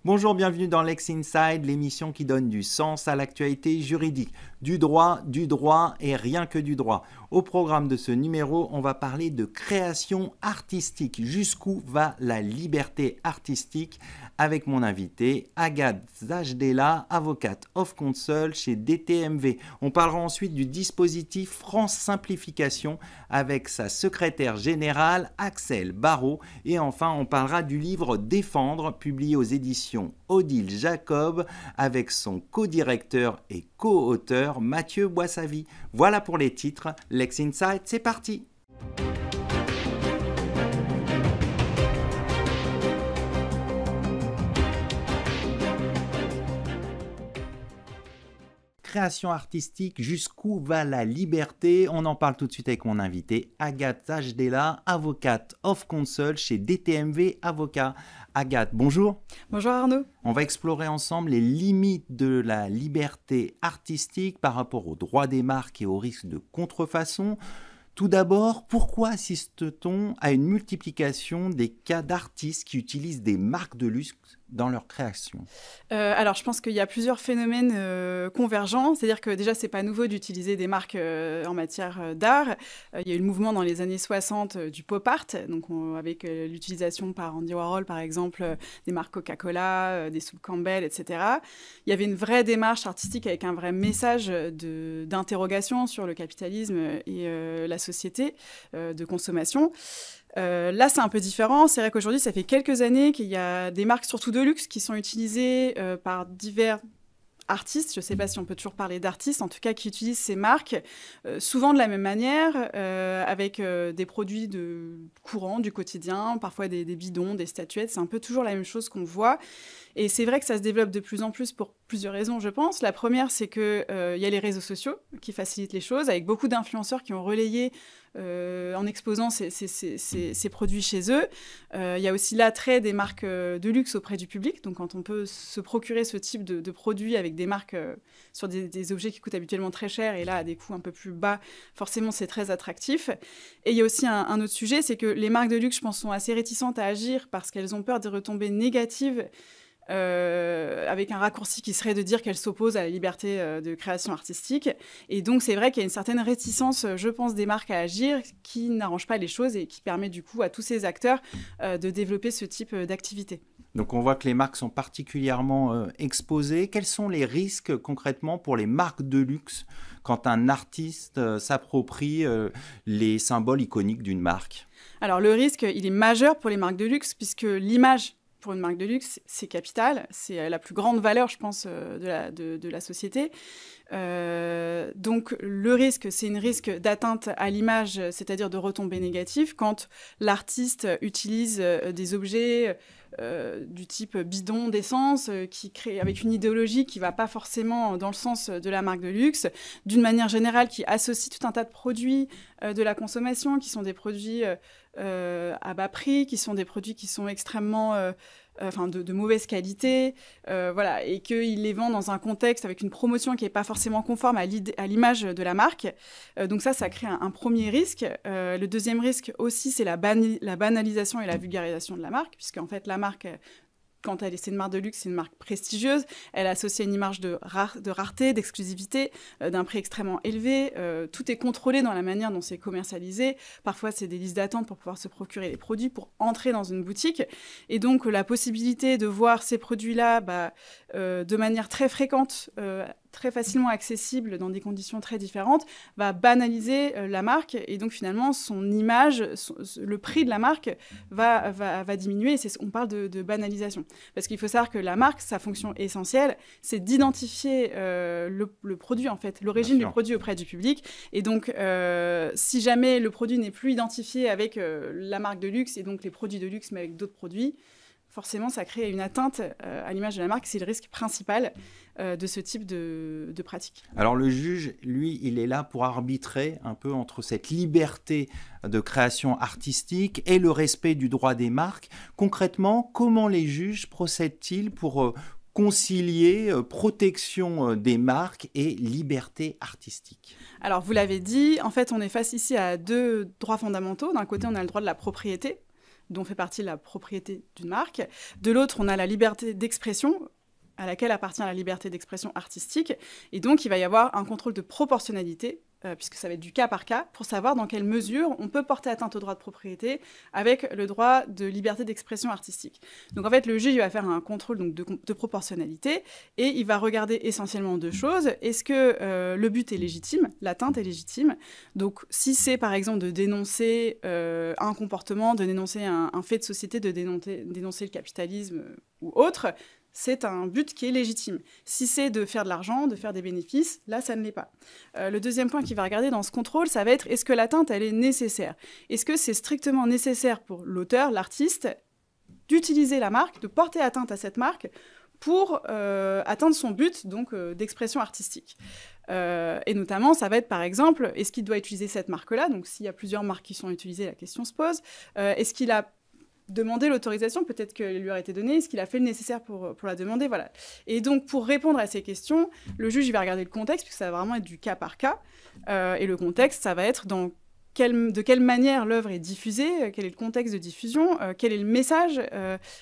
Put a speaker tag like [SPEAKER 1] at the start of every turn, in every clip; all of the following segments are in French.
[SPEAKER 1] Bonjour, bienvenue dans Lex Inside, l'émission qui donne du sens à l'actualité juridique. Du droit et rien que du droit. Au programme de ce numéro, on va parler de création artistique. Jusqu'où va la liberté artistique? Avec mon invité, Agathe Zajdela, avocate of counsel chez DTMV. On parlera ensuite du dispositif France Simplification avec sa secrétaire générale, Axel Barraud. Et enfin, on parlera du livre Défendre, publié aux éditions Odile Jacob, avec son co-directeur et co-auteur Mathieu Boissavi. Voilà pour les titres. Lex Inside, c'est parti! Création artistique, jusqu'où va la liberté? On en parle tout de suite avec mon invité, Agathe Zajdela, avocate of counsel chez DTMV Avocats. Agathe, bonjour.
[SPEAKER 2] Bonjour Arnaud.
[SPEAKER 1] On va explorer ensemble les limites de la liberté artistique par rapport aux droits des marques et aux risques de contrefaçon. Tout d'abord, pourquoi assiste-t-on à une multiplication des cas d'artistes qui utilisent des marques de luxe dans leur création?
[SPEAKER 2] Alors, je pense qu'il y a plusieurs phénomènes convergents. C'est-à-dire que déjà, c'est pas nouveau d'utiliser des marques en matière d'art. Il y a eu le mouvement dans les années 60 du pop art, donc avec l'utilisation par Andy Warhol, par exemple, des marques Coca-Cola, des soupes Campbell, etc. Il y avait une vraie démarche artistique avec un vrai message d'interrogation sur le capitalisme et la société de consommation. Là, c'est un peu différent. C'est vrai qu'aujourd'hui, ça fait quelques années qu'il y a des marques, surtout de luxe, qui sont utilisées par divers artistes. Je ne sais pas si on peut toujours parler d'artistes, en tout cas, qui utilisent ces marques, souvent de la même manière, avec des produits courants, du quotidien, parfois des bidons, des statuettes. C'est un peu toujours la même chose qu'on voit. Et c'est vrai que ça se développe de plus en plus pour plusieurs raisons, je pense. La première, c'est qu'il y a les réseaux sociaux qui facilitent les choses, avec beaucoup d'influenceurs qui ont relayé en exposant ces produits chez eux. Il y a aussi l'attrait des marques de luxe auprès du public. Donc, quand on peut se procurer ce type de produits avec des marques sur des objets qui coûtent habituellement très cher et là, à des coûts un peu plus bas, forcément, c'est très attractif. Et il y a aussi un autre sujet, c'est que les marques de luxe, je pense, sont assez réticentes à agir parce qu'elles ont peur des retombées négatives avec un raccourci qui serait de dire qu'elle s'oppose à la liberté de création artistique. Et donc, c'est vrai qu'il y a une certaine réticence, je pense, des marques à agir qui n'arrange pas les choses et qui permet du coup à tous ces acteurs de développer ce type d'activité.
[SPEAKER 1] Donc, on voit que les marques sont particulièrement exposées. Quels sont les risques concrètement pour les marques de luxe quand un artiste s'approprie les symboles iconiques d'une marque?
[SPEAKER 2] Alors, le risque, il est majeur pour les marques de luxe puisque l'image pour une marque de luxe, c'est capital, c'est la plus grande valeur, je pense, de la société. Donc, le risque, c'est un risque d'atteinte à l'image, c'est-à-dire de retombées négatives, quand l'artiste utilise des objets du type bidon d'essence, qui crée avec une idéologie qui ne va pas forcément dans le sens de la marque de luxe, d'une manière générale, qui associe tout un tas de produits de la consommation, qui sont des produits à bas prix, qui sont des produits qui sont extrêmement de mauvaise qualité, voilà, et qu'il les vend dans un contexte avec une promotion qui n'est pas forcément conforme à l'image de la marque. Donc ça crée un premier risque. Le deuxième risque aussi, c'est la banalisation et la vulgarisation de la marque, puisqu'en fait, la marque... Quand c'est une marque de luxe, c'est une marque prestigieuse. Elle associe une image de rareté, d'exclusivité, d'un prix extrêmement élevé. Tout est contrôlé dans la manière dont c'est commercialisé. Parfois, c'est des listes d'attente pour pouvoir se procurer les produits, pour entrer dans une boutique. Et donc, la possibilité de voir ces produits-là de manière très fréquente, très facilement accessible dans des conditions très différentes, va banaliser la marque. Et donc, finalement, son image, le prix de la marque va diminuer. On parle de banalisation. Parce qu'il faut savoir que la marque, sa fonction essentielle, c'est d'identifier le produit, en fait, l'origine du produit auprès du public. Et donc, si jamais le produit n'est plus identifié avec la marque de luxe et donc les produits de luxe, mais avec d'autres produits, forcément, ça crée une atteinte à l'image de la marque. C'est le risque principal de ce type de pratique.
[SPEAKER 1] Alors, le juge, lui, il est là pour arbitrer un peu entre cette liberté de création artistique et le respect du droit des marques. Concrètement, comment les juges procèdent-ils pour concilier protection des marques et liberté artistique?
[SPEAKER 2] Alors, vous l'avez dit, en fait, on est face ici à deux droits fondamentaux. D'un côté, on a le droit de la propriété, dont fait partie la propriété d'une marque. De l'autre, on a la liberté d'expression, à laquelle appartient la liberté d'expression artistique. Et donc, il va y avoir un contrôle de proportionnalité, puisque ça va être du cas par cas, pour savoir dans quelle mesure on peut porter atteinte au droit de propriété avec le droit de liberté d'expression artistique. Donc en fait, le juge va faire un contrôle donc, de proportionnalité et il va regarder essentiellement deux choses. Est-ce que le but est légitime, l'atteinte est légitime? Donc si c'est par exemple de dénoncer un comportement, de dénoncer un fait de société, de dénoncer le capitalisme ou autre, c'est un but qui est légitime. Si c'est de faire de l'argent, de faire des bénéfices, là, ça ne l'est pas. Le deuxième point qu'il va regarder dans ce contrôle, ça va être est-ce que l'atteinte, elle est nécessaire? Est-ce que c'est strictement nécessaire pour l'auteur, l'artiste, d'utiliser la marque, de porter atteinte à cette marque pour atteindre son but, donc d'expression artistique. Et notamment, ça va être par exemple, est-ce qu'il doit utiliser cette marque-là? Donc s'il y a plusieurs marques qui sont utilisées, la question se pose. Est-ce qu'il a demander l'autorisation, peut-être qu'elle lui aurait été donnée, est-ce qu'il a fait le nécessaire pour la demander, voilà. Et donc, pour répondre à ces questions, le juge il va regarder le contexte, puisque ça va vraiment être du cas par cas, et le contexte, ça va être de quelle manière l'œuvre est diffusée, quel est le contexte de diffusion, quel est le message,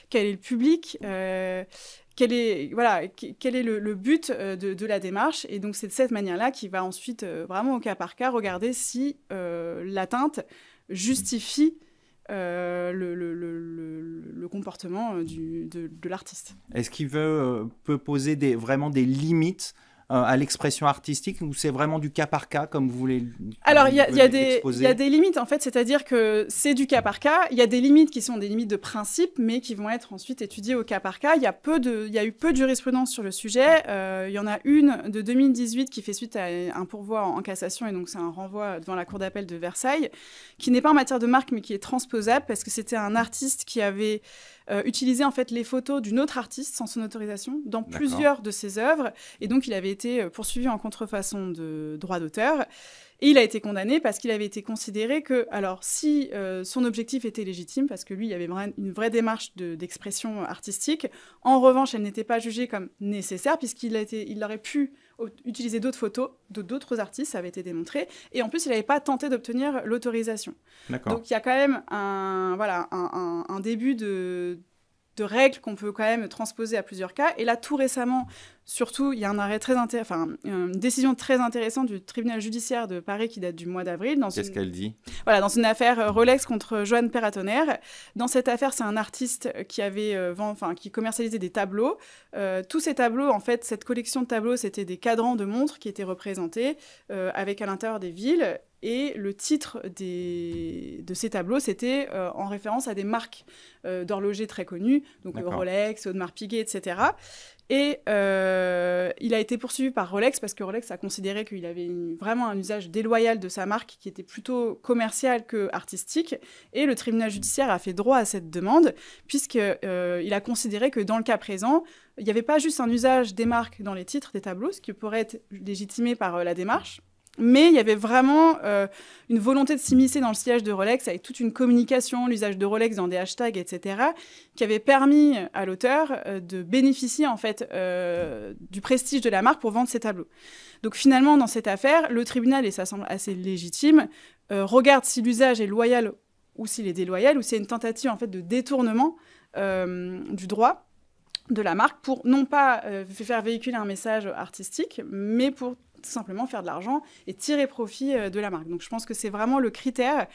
[SPEAKER 2] quel est le public, quel est le but de la démarche. Et donc, c'est de cette manière-là qu'il va ensuite, vraiment au cas par cas, regarder si l'atteinte justifie le comportement de l'artiste.
[SPEAKER 1] Est-ce qu'il peut poser vraiment des limites à l'expression artistique ou c'est vraiment du cas par cas comme vous voulez?
[SPEAKER 2] Alors, il y a des limites, en fait, c'est-à-dire que c'est du cas par cas. Il y a des limites qui sont des limites de principe, mais qui vont être ensuite étudiées au cas par cas. Il y a eu peu de jurisprudence sur le sujet. Il y en a une de 2018 qui fait suite à un pourvoi en cassation, et donc c'est un renvoi devant la Cour d'appel de Versailles, qui n'est pas en matière de marque, mais qui est transposable, parce que c'était un artiste qui avait utilisé en fait les photos d'une autre artiste sans son autorisation dans plusieurs de ses œuvres, et donc il avait été poursuivi en contrefaçon de droit d'auteur. Et il a été condamné parce qu'il avait été considéré que, alors si son objectif était légitime, parce que lui, il y avait une vraie démarche d'expression artistique, en revanche, elle n'était pas jugée comme nécessaire, puisqu'il aurait pu utiliser d'autres photos d'autres artistes, ça avait été démontré, et en plus, il n'avait pas tenté d'obtenir l'autorisation. Donc il y a quand même un début de règles qu'on peut quand même transposer à plusieurs cas. Et là, tout récemment, surtout, il y a une décision très intéressante du tribunal judiciaire de Paris qui date du mois d'avril.
[SPEAKER 1] Qu'est-ce qu'elle dit ?
[SPEAKER 2] Voilà, dans une affaire Rolex contre Joan Perratonner. Dans cette affaire, c'est un artiste qui qui commercialisait des tableaux. Tous ces tableaux, en fait, cette collection de tableaux, c'était des cadrans de montres qui étaient représentés avec à l'intérieur des villes. Et le titre de ces tableaux, c'était en référence à des marques d'horlogers très connues, donc Rolex, Audemars Piguet, etc. Et il a été poursuivi par Rolex parce que Rolex a considéré qu'il avait vraiment un usage déloyal de sa marque qui était plutôt commercial que artistique. Et le tribunal judiciaire a fait droit à cette demande puisqu'il a considéré que dans le cas présent, il n'y avait pas juste un usage des marques dans les titres des tableaux, ce qui pourrait être légitimé par la démarche, mais il y avait vraiment une volonté de s'immiscer dans le sillage de Rolex avec toute une communication, l'usage de Rolex dans des hashtags, etc., qui avait permis à l'auteur de bénéficier en fait du prestige de la marque pour vendre ses tableaux. Donc finalement, dans cette affaire, le tribunal, et ça semble assez légitime, regarde si l'usage est loyal ou s'il est déloyal, ou s'il y a une tentative en fait de détournement du droit de la marque pour non pas faire véhiculer un message artistique, mais pour tout simplement faire de l'argent et tirer profit de la marque. Donc je pense que c'est vraiment le critère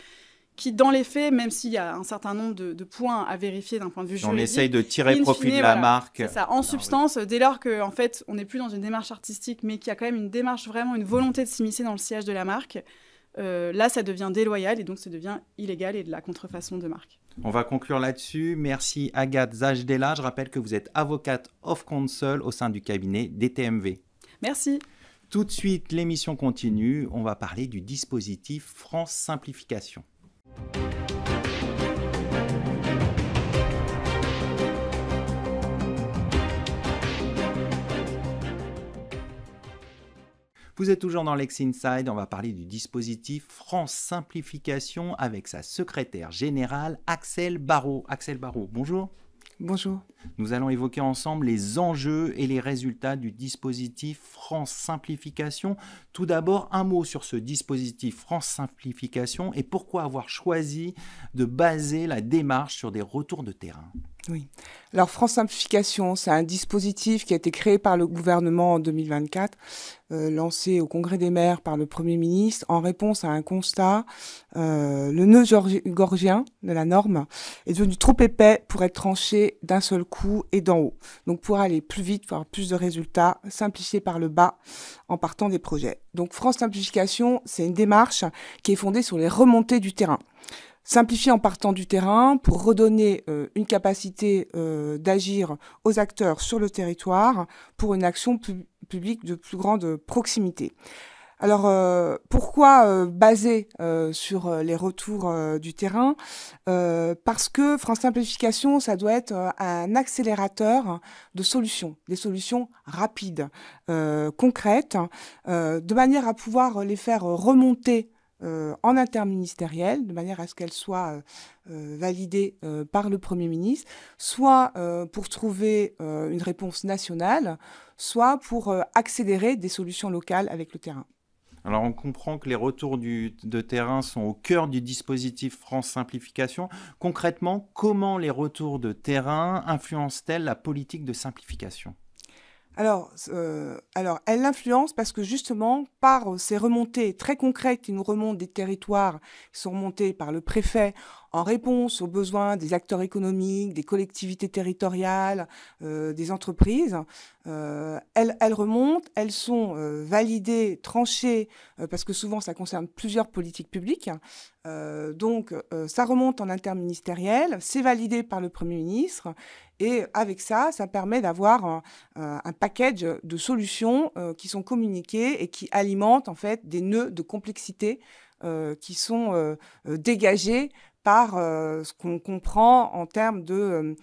[SPEAKER 2] qui, dans les faits, même s'il y a un certain nombre de points à vérifier d'un point de vue juridique...
[SPEAKER 1] On essaye de tirer profit de la marque.
[SPEAKER 2] C'est ça, en substance, dès lors qu'en fait, on n'est plus dans une démarche artistique, mais qu'il y a quand même une démarche, vraiment une volonté de s'immiscer dans le sillage de la marque, là, ça devient déloyal et donc ça devient illégal et de la contrefaçon de marque.
[SPEAKER 1] On va conclure là-dessus. Merci Agathe Zajdela. Je rappelle que vous êtes avocate of counsel au sein du cabinet DTMV.
[SPEAKER 2] Merci.
[SPEAKER 1] Tout de suite, l'émission continue. On va parler du dispositif France Simplification. Vous êtes toujours dans Lex Inside. On va parler du dispositif France Simplification avec sa secrétaire générale Axelle Barraud. Axelle Barraud, bonjour.
[SPEAKER 3] Bonjour.
[SPEAKER 1] Nous allons évoquer ensemble les enjeux et les résultats du dispositif France Simplification. Tout d'abord, un mot sur ce dispositif France Simplification et pourquoi avoir choisi de baser la démarche sur des retours de terrain.
[SPEAKER 3] Oui. Alors, France Simplification, c'est un dispositif qui a été créé par le gouvernement en 2024, lancé au Congrès des maires par le Premier ministre en réponse à un constat. Le nœud gorgien de la norme est devenu trop épais pour être tranché d'un seul coup et d'en haut. Donc, pour aller plus vite, pour avoir plus de résultats, simplifier par le bas en partant des projets. Donc, France Simplification, c'est une démarche qui est fondée sur les remontées du terrain. Simplifier en partant du terrain pour redonner une capacité d'agir aux acteurs sur le territoire pour une action publique de plus grande proximité. Alors, pourquoi baser sur les retours du terrain parce que France Simplification, ça doit être un accélérateur de solutions, des solutions rapides, concrètes, de manière à pouvoir les faire remonter en interministériel, de manière à ce qu'elle soit validée par le Premier ministre, soit pour trouver une réponse nationale, soit pour accélérer des solutions locales avec le terrain.
[SPEAKER 1] Alors on comprend que les retours de terrain sont au cœur du dispositif France Simplification. Concrètement, comment les retours de terrain influencent-elles la politique de simplification ?
[SPEAKER 3] Alors, elle l'influence parce que justement, par ces remontées très concrètes qui nous remontent des territoires, qui sont remontées par le préfet en réponse aux besoins des acteurs économiques, des collectivités territoriales, des entreprises, elles remontent, elles sont validées, tranchées, parce que souvent ça concerne plusieurs politiques publiques. Donc, ça remonte en interministériel, c'est validé par le Premier ministre. Et avec ça, ça permet d'avoir un package de solutions qui sont communiquées et qui alimentent en fait des nœuds de complexité qui sont dégagés par ce qu'on comprend en termes de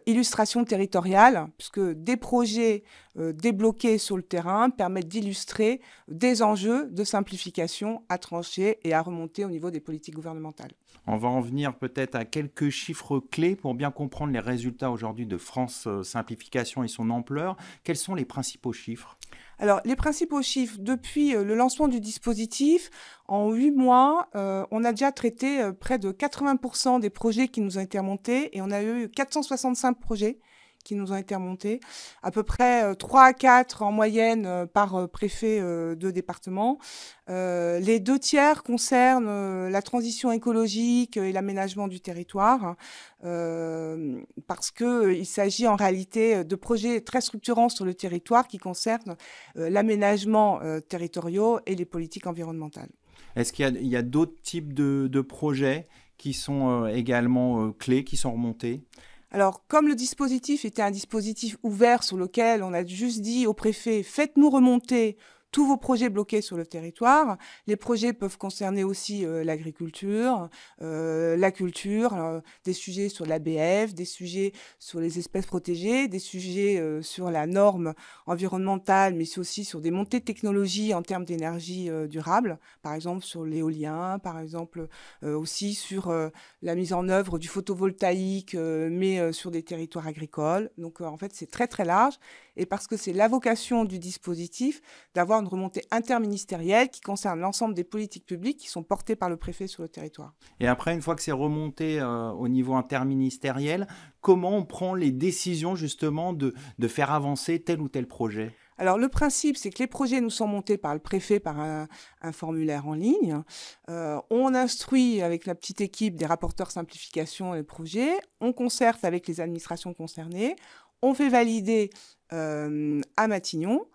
[SPEAKER 3] illustration territoriale, puisque des projets débloqués sur le terrain permettent d'illustrer des enjeux de simplification à trancher et à remonter au niveau des politiques gouvernementales.
[SPEAKER 1] On va en venir peut-être à quelques chiffres clés pour bien comprendre les résultats aujourd'hui de France Simplification et son ampleur. Quels sont les principaux chiffres ?
[SPEAKER 3] Alors, les principaux chiffres, depuis le lancement du dispositif, en 8 mois, on a déjà traité près de 80% des projets qui nous ont été remontés et on a eu 465 projets qui nous ont été remontés, à peu près 3 à 4 en moyenne par préfet de département. Les 2 tiers concernent la transition écologique et l'aménagement du territoire, parce qu'il s'agit en réalité de projets très structurants sur le territoire qui concernent l'aménagement territorial et les politiques environnementales.
[SPEAKER 1] Est-ce qu'il y a d'autres types de projets qui sont également clés, qui sont remontés ?
[SPEAKER 3] Alors, comme le dispositif était un dispositif ouvert sur lequel on a juste dit au préfet « faites-nous remonter tous vos projets bloqués sur le territoire ». Les projets peuvent concerner aussi l'agriculture, la culture, des sujets sur l'ABF, des sujets sur les espèces protégées, des sujets sur la norme environnementale, mais aussi sur des montées de technologies en termes d'énergie durable, par exemple sur l'éolien, par exemple aussi sur la mise en œuvre du photovoltaïque, mais sur des territoires agricoles. Donc en fait, c'est très très large. Et parce que c'est la vocation du dispositif d'avoir une remontée interministérielle qui concerne l'ensemble des politiques publiques qui sont portées par le préfet sur le territoire.
[SPEAKER 1] Et après, une fois que c'est remonté au niveau interministériel, comment on prend les décisions justement de faire avancer tel ou tel projet ?
[SPEAKER 3] Alors, le principe, c'est que les projets nous sont montés par le préfet par un formulaire en ligne. On instruit avec la petite équipe des rapporteurs simplification les projets. On concerte avec les administrations concernées. On fait valider à Matignon.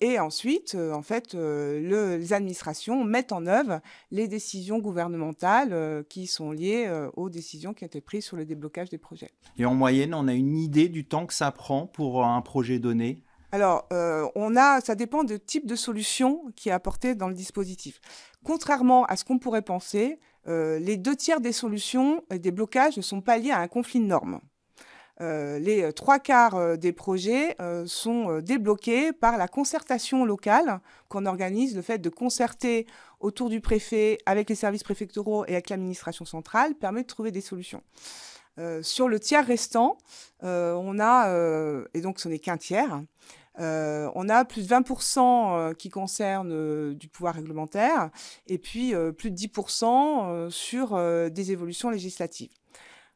[SPEAKER 3] Et ensuite, les administrations mettent en œuvre les décisions gouvernementales qui sont liées aux décisions qui ont été prises sur le déblocage des projets.
[SPEAKER 1] Et en moyenne, on a une idée du temps que ça prend pour un projet donné ?
[SPEAKER 3] Alors, ça dépend du type de solution qui est apportée dans le dispositif. Contrairement à ce qu'on pourrait penser, les 2 tiers des solutions et des blocages ne sont pas liés à un conflit de normes. Les 3/4 des projets sont débloqués par la concertation locale qu'on organise, le fait de concerter autour du préfet avec les services préfectoraux et avec l'administration centrale permet de trouver des solutions. Sur le tiers restant, on a, et donc ce n'est qu'un tiers, on a plus de 20% qui concernent du pouvoir réglementaire et puis plus de 10% sur des évolutions législatives.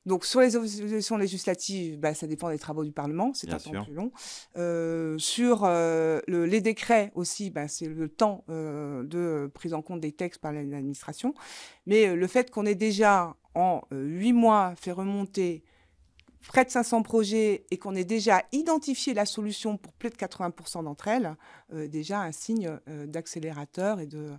[SPEAKER 3] Donc, sur les évolutions législatives, ça dépend des travaux du Parlement, c'est un temps plus long. Sur les décrets aussi, c'est le temps de prise en compte des textes par l'administration. Mais le fait qu'on ait déjà, en 8 mois, fait remonter près de 500 projets et qu'on ait déjà identifié la solution pour plus de 80% d'entre elles, déjà un signe d'accélérateur et de...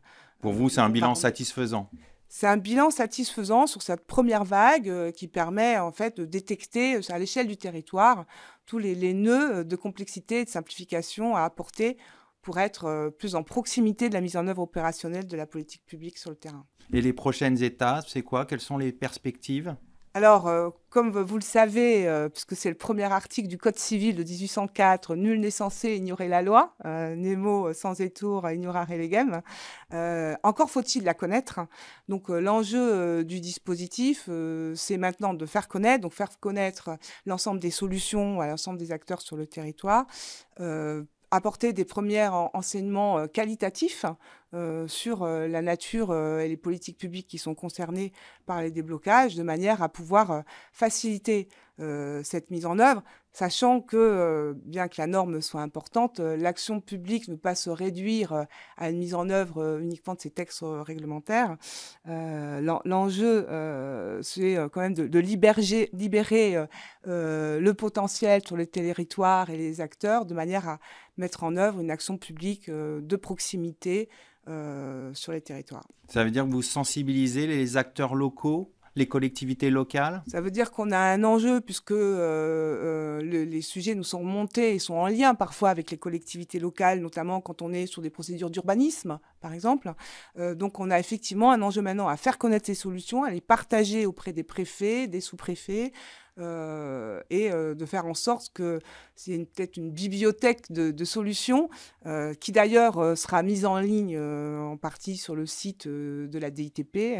[SPEAKER 1] Pour vous, c'est un bilan satisfaisant?
[SPEAKER 3] C'est un bilan satisfaisant sur cette première vague qui permet en fait de détecter à l'échelle du territoire tous les nœuds de complexité et de simplification à apporter pour être plus en proximité de la mise en œuvre opérationnelle de la politique publique sur le terrain.
[SPEAKER 1] Et les prochaines étapes, c'est quoi? Quelles sont les perspectives?
[SPEAKER 3] Alors, comme vous le savez, puisque c'est le premier article du Code civil de 1804, « Nul n'est censé ignorer la loi, nemo sans étour ignorare legem », encore faut-il la connaître. Donc, l'enjeu du dispositif, c'est maintenant de faire connaître, donc faire connaître l'ensemble des solutions à l'ensemble des acteurs sur le territoire, apporter des premiers enseignements qualitatifs sur la nature et les politiques publiques qui sont concernées par les déblocages, de manière à pouvoir faciliter cette mise en œuvre, sachant que, bien que la norme soit importante, l'action publique ne peut pas se réduire à une mise en œuvre uniquement de ces textes réglementaires. L'enjeu, c'est quand même de libérer le potentiel sur les territoires et les acteurs, de manière à mettre en œuvre une action publique de proximité sur les territoires.
[SPEAKER 1] Ça veut dire que vous sensibilisez les acteurs locaux, les collectivités locales?
[SPEAKER 3] Ça veut dire qu'on a un enjeu puisque les sujets nous sont montés et sont en lien parfois avec les collectivités locales, notamment quand on est sur des procédures d'urbanisme, par exemple. Donc on a effectivement un enjeu maintenant à faire connaître ces solutions, à les partager auprès des préfets, des sous-préfets, et de faire en sorte que c'est peut-être une bibliothèque de solutions qui d'ailleurs sera mise en ligne en partie sur le site de la DITP.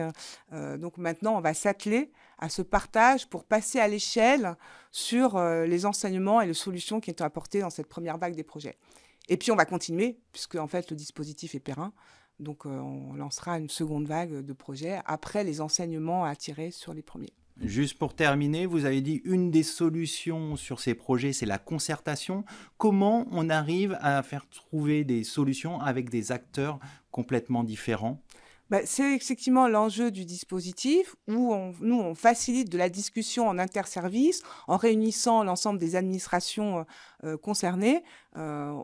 [SPEAKER 3] Donc maintenant, on va s'atteler à ce partage pour passer à l'échelle sur les enseignements et les solutions qui sont apportées dans cette première vague des projets. Et puis on va continuer, puisque en fait le dispositif est périn. Donc on lancera une seconde vague de projets après les enseignements à tirer sur les premiers.
[SPEAKER 1] Juste pour terminer, vous avez dit une des solutions sur ces projets, c'est la concertation. Comment on arrive à faire trouver des solutions avec des acteurs complètement différents?
[SPEAKER 3] C'est effectivement l'enjeu du dispositif où on facilite de la discussion en interservice en réunissant l'ensemble des administrations concernées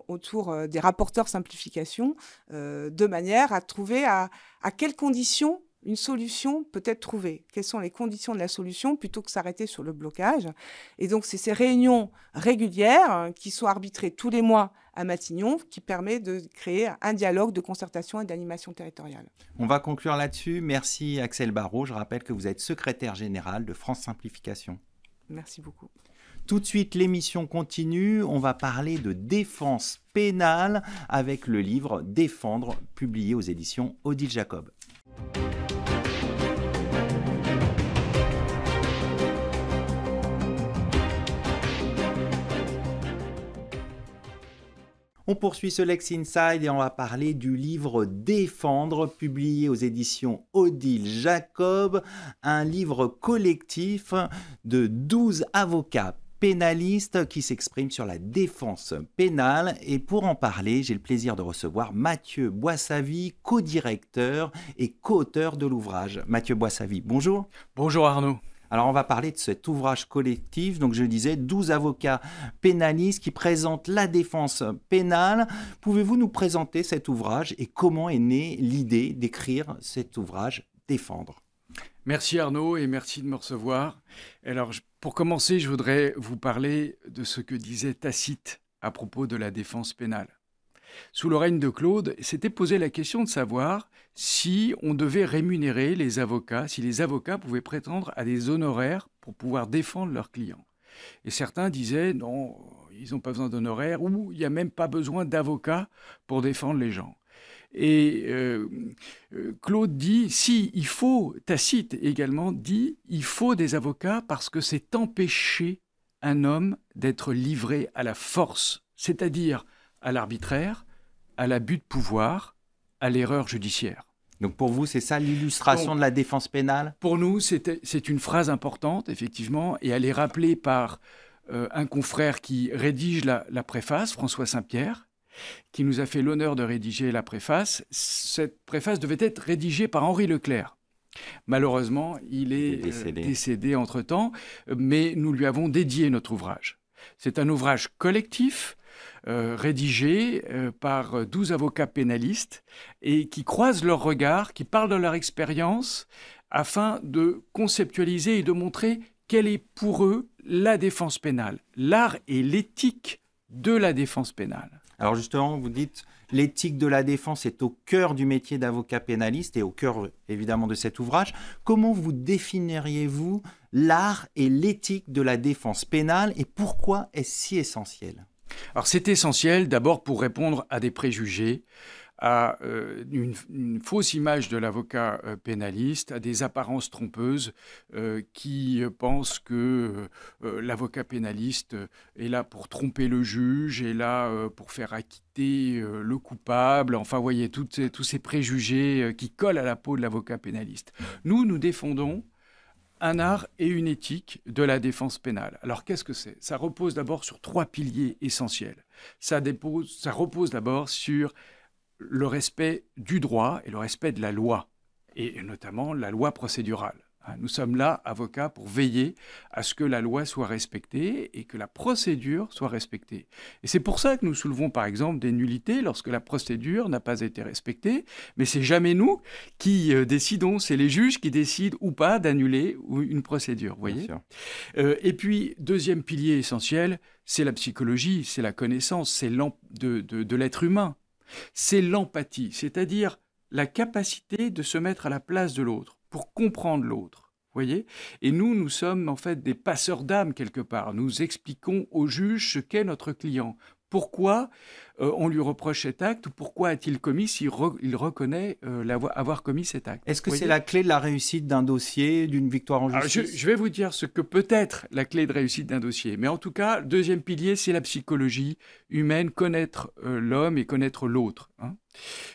[SPEAKER 3] autour des rapporteurs simplification de manière à trouver à quelles conditions une solution peut être trouvée. Quelles sont les conditions de la solution plutôt que s'arrêter sur le blocage? Et donc, c'est ces réunions régulières qui sont arbitrées tous les mois à Matignon qui permet de créer un dialogue de concertation et d'animation territoriale.
[SPEAKER 1] On va conclure là-dessus. Merci Axelle Barraud. Je rappelle que vous êtes secrétaire générale de France Simplification.
[SPEAKER 3] Merci beaucoup.
[SPEAKER 1] Tout de suite, l'émission continue. On va parler de défense pénale avec le livre Défendre, publié aux éditions Odile Jacob. On poursuit ce Lex Inside et on va parler du livre Défendre, publié aux éditions Odile Jacob, un livre collectif de 12 avocats pénalistes qui s'expriment sur la défense pénale. Et pour en parler, j'ai le plaisir de recevoir Mathieu Boissavy, co-directeur et co-auteur de l'ouvrage. Mathieu Boissavy, bonjour.
[SPEAKER 4] Bonjour Arnaud.
[SPEAKER 1] Alors, on va parler de cet ouvrage collectif. Donc, je disais, 12 avocats pénalistes qui présentent la défense pénale. Pouvez-vous nous présenter cet ouvrage et comment est née l'idée d'écrire cet ouvrage Défendre?
[SPEAKER 4] Merci Arnaud et merci de me recevoir. Alors, pour commencer, je voudrais vous parler de ce que disait Tacite à propos de la défense pénale. Sous le règne de Claude, s'était posé la question de savoir si on devait rémunérer les avocats, si les avocats pouvaient prétendre à des honoraires pour pouvoir défendre leurs clients. Et certains disaient non, ils n'ont pas besoin d'honoraires ou il n'y a même pas besoin d'avocats pour défendre les gens. Et Claude dit, si, il faut, Tacite également dit, il faut des avocats parce que c'est empêcher un homme d'être livré à la force, c'est-à-dire à l'arbitraire, à l'abus de pouvoir, à l'erreur judiciaire.
[SPEAKER 1] Donc pour vous, c'est ça l'illustration de la défense pénale?
[SPEAKER 4] Pour nous, c'est une phrase importante, effectivement, et elle est rappelée par un confrère qui rédige la préface, François Saint-Pierre, qui nous a fait l'honneur de rédiger la préface. Cette préface devait être rédigée par Henri Leclerc. Malheureusement, il est décédé entre-temps, mais nous lui avons dédié notre ouvrage. C'est un ouvrage collectif, rédigé par 12 avocats pénalistes et qui croisent leurs regards, qui parlent de leur expérience afin de conceptualiser et de montrer quelle est pour eux la défense pénale, l'art et l'éthique de la défense pénale.
[SPEAKER 1] Alors justement, vous dites l'éthique de la défense est au cœur du métier d'avocat pénaliste et au cœur évidemment de cet ouvrage. Comment vous définiriez-vous l'art et l'éthique de la défense pénale et pourquoi est-ce si essentiel?
[SPEAKER 4] Alors c'est essentiel d'abord pour répondre à des préjugés, à une fausse image de l'avocat pénaliste, à des apparences trompeuses qui pensent que l'avocat pénaliste est là pour tromper le juge, est là pour faire acquitter le coupable. Enfin, vous voyez, tous ces préjugés qui collent à la peau de l'avocat pénaliste. Nous défendons un art et une éthique de la défense pénale. Alors, qu'est-ce que c'est? Ça repose d'abord sur 3 piliers essentiels. Ça repose d'abord sur le respect du droit et le respect de la loi, et notamment la loi procédurale. Nous sommes là, avocats, pour veiller à ce que la loi soit respectée et que la procédure soit respectée. Et c'est pour ça que nous soulevons, par exemple, des nullités lorsque la procédure n'a pas été respectée, mais c'est jamais nous qui décidons, c'est les juges qui décident ou pas d'annuler une procédure, vous voyez. Et puis, deuxième pilier essentiel, c'est la psychologie, c'est la connaissance, c'est de l'être humain. C'est l'empathie, c'est-à-dire la capacité de se mettre à la place de l'autre, pour comprendre l'autre, voyez. Et nous sommes en fait des passeurs d'âme quelque part. Nous expliquons au juge ce qu'est notre client. Pourquoi on lui reproche cet acte ou pourquoi a-t-il commis s'il reconnaît avoir commis cet acte.
[SPEAKER 1] Est-ce que c'est la clé de la réussite d'un dossier, d'une victoire en justice?
[SPEAKER 4] Alors je vais vous dire ce que peut être la clé de réussite d'un dossier. Mais en tout cas, le deuxième pilier, c'est la psychologie humaine, connaître l'homme et connaître l'autre.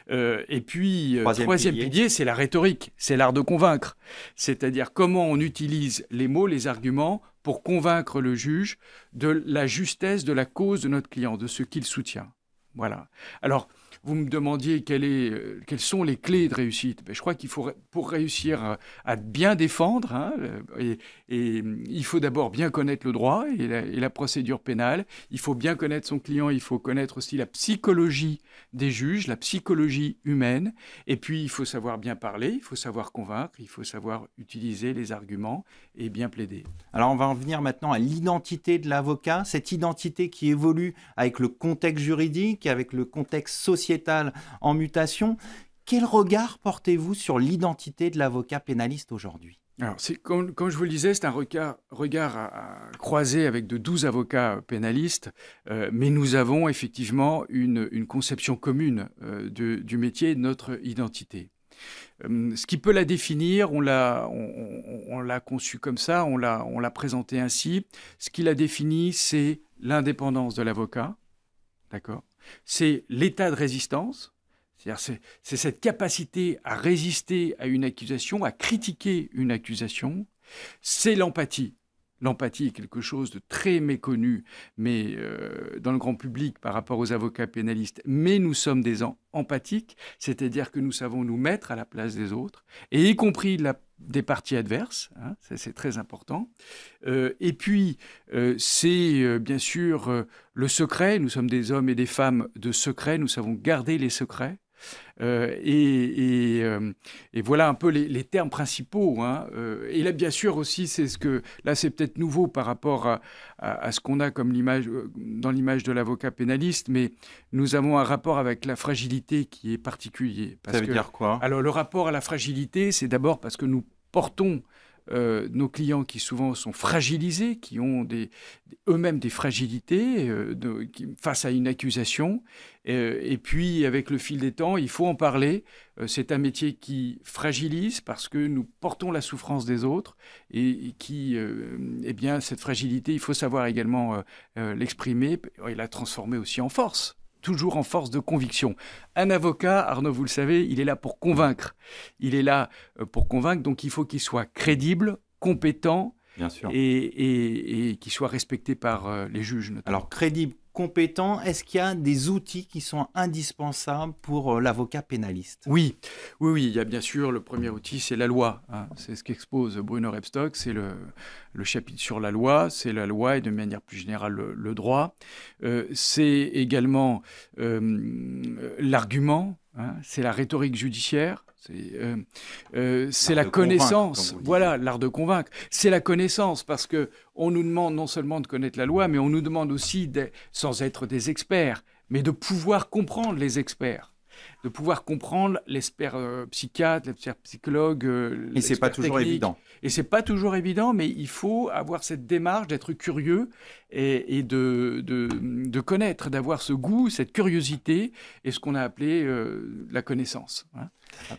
[SPEAKER 4] Et puis, troisième pilier, c'est la rhétorique, c'est l'art de convaincre. C'est-à-dire comment on utilise les mots, les arguments pour convaincre le juge de la justesse de la cause de notre client, de ce qu'il soutient. Voilà. Alors, vous me demandiez quelles sont les clés de réussite. Je crois qu'il faut, pour réussir à bien défendre, et il faut d'abord bien connaître le droit et la procédure pénale. Il faut bien connaître son client. Il faut connaître aussi la psychologie des juges, la psychologie humaine. Et puis, il faut savoir bien parler, il faut savoir convaincre, il faut savoir utiliser les arguments et bien plaider.
[SPEAKER 1] Alors, on va en venir maintenant à l'identité de l'avocat, cette identité qui évolue avec le contexte juridique, avec le contexte sociétal en mutation. Quel regard portez-vous sur l'identité de l'avocat pénaliste aujourd'hui?
[SPEAKER 4] Alors, comme je vous le disais, c'est un regard à croiser avec de 12 avocats pénalistes, mais nous avons effectivement une conception commune du métier et de notre identité. Ce qui peut la définir, on l'a conçu comme ça, on l'a présenté ainsi. Ce qui la définit, c'est l'indépendance de l'avocat, d'accord ? C'est l'état de résistance, c'est-à-dire c'est cette capacité à résister à une accusation, à critiquer une accusation. C'est l'empathie. L'empathie est quelque chose de très méconnu mais dans le grand public par rapport aux avocats pénalistes. Mais nous sommes des empathiques, c'est-à-dire que nous savons nous mettre à la place des autres, et y compris des parties adverses, ça, c'est très important. Et puis, c'est bien sûr le secret. Nous sommes des hommes et des femmes de secret, nous savons garder les secrets. Et voilà un peu les termes principaux. Et là, bien sûr, aussi, là, c'est peut-être nouveau par rapport à ce qu'on a comme dans l'image de l'avocat pénaliste, mais nous avons un rapport avec la fragilité qui est particulier.
[SPEAKER 1] Ça veut dire quoi?
[SPEAKER 4] Alors, le rapport à la fragilité, c'est d'abord parce que nous portons nos clients qui souvent sont fragilisés, qui ont eux-mêmes des fragilités face à une accusation. Et puis, avec le fil des temps, il faut en parler. C'est un métier qui fragilise parce que nous portons la souffrance des autres et qui, eh bien, cette fragilité, il faut savoir également l'exprimer et la transformer aussi en force. Toujours en force de conviction. Un avocat, Arnaud, vous le savez, il est là pour convaincre. Il est là pour convaincre, donc il faut qu'il soit crédible, compétent,
[SPEAKER 1] bien sûr,
[SPEAKER 4] et qu'il soit respecté par les juges, notamment.
[SPEAKER 1] Alors, crédible, compétent, est-ce qu'il y a des outils qui sont indispensables pour l'avocat pénaliste?
[SPEAKER 4] Oui, il y a bien sûr le premier outil, c'est la loi. Hein. C'est ce qu'expose Bruno Rebstock, c'est le chapitre sur la loi, c'est la loi et de manière plus générale le droit. C'est également l'argument, hein, c'est la rhétorique judiciaire. C'est la connaissance, voilà, l'art de convaincre. C'est la connaissance, parce qu'on nous demande non seulement de connaître la loi, mais on nous demande aussi, sans être des experts, mais de pouvoir comprendre les experts, de pouvoir comprendre l'expert psychiatre, l'expert psychologue.
[SPEAKER 1] Et c'est pas toujours évident.
[SPEAKER 4] Et c'est pas toujours évident, mais il faut avoir cette démarche d'être curieux et de connaître, d'avoir ce goût, cette curiosité et ce qu'on a appelé la connaissance. Hein.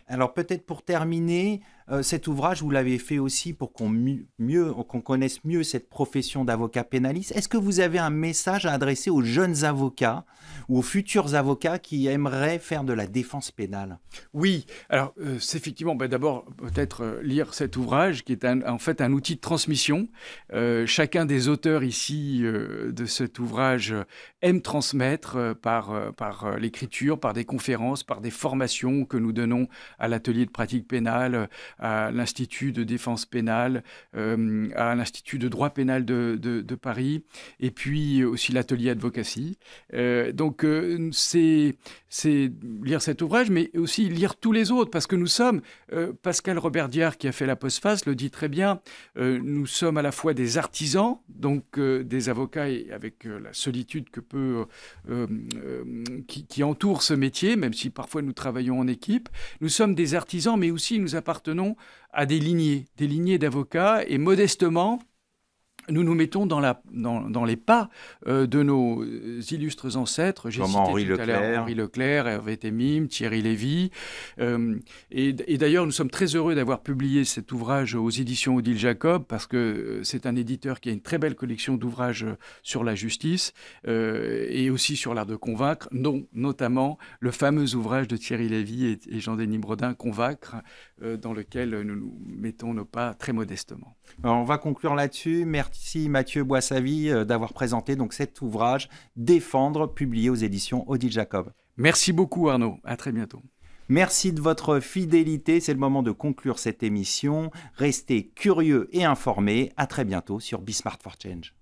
[SPEAKER 1] Alors peut-être pour terminer, cet ouvrage, vous l'avez fait aussi pour qu'on connaisse mieux cette profession d'avocat pénaliste. Est-ce que vous avez un message à adresser aux jeunes avocats ou aux futurs avocats qui aimeraient faire de la défense pénale?
[SPEAKER 4] Oui, alors c'est effectivement, d'abord peut-être lire cet ouvrage qui est en fait un outil de transmission. Chacun des auteurs ici de cet ouvrage aime transmettre par l'écriture, par des conférences, par des formations que nous donnons à l'atelier de pratique pénale, à l'Institut de défense pénale, à l'Institut de droit pénal de Paris, et puis aussi l'atelier advocacy. Donc c'est lire cet ouvrage, mais aussi lire tous les autres, parce que nous sommes, Pascal Robert-Diard qui a fait la postface le dit très bien, nous sommes à la fois des artisans, donc des avocats avec la solitude qui entoure ce métier, même si parfois nous travaillons en équipe. Nous sommes des artisans, mais aussi nous appartenons à des lignées d'avocats, et modestement, nous nous mettons dans les pas de nos illustres ancêtres. J'ai cité tout à l'heure Henri Leclerc, Hervé Temim, Thierry Lévy. Et d'ailleurs, nous sommes très heureux d'avoir publié cet ouvrage aux éditions Odile Jacob, parce que c'est un éditeur qui a une très belle collection d'ouvrages sur la justice et aussi sur l'art de convaincre, notamment le fameux ouvrage de Thierry Lévy et Jean-Denis Brodin, Convaincre, dans lequel nous nous mettons nos pas très modestement.
[SPEAKER 1] Alors, on va conclure là-dessus. Merci Mathieu Boissavy d'avoir présenté donc cet ouvrage Défendre, publié aux éditions Odile Jacob.
[SPEAKER 4] Merci beaucoup Arnaud, à très bientôt.
[SPEAKER 1] Merci de votre fidélité, c'est le moment de conclure cette émission. Restez curieux et informés, à très bientôt sur Be Smart for Change.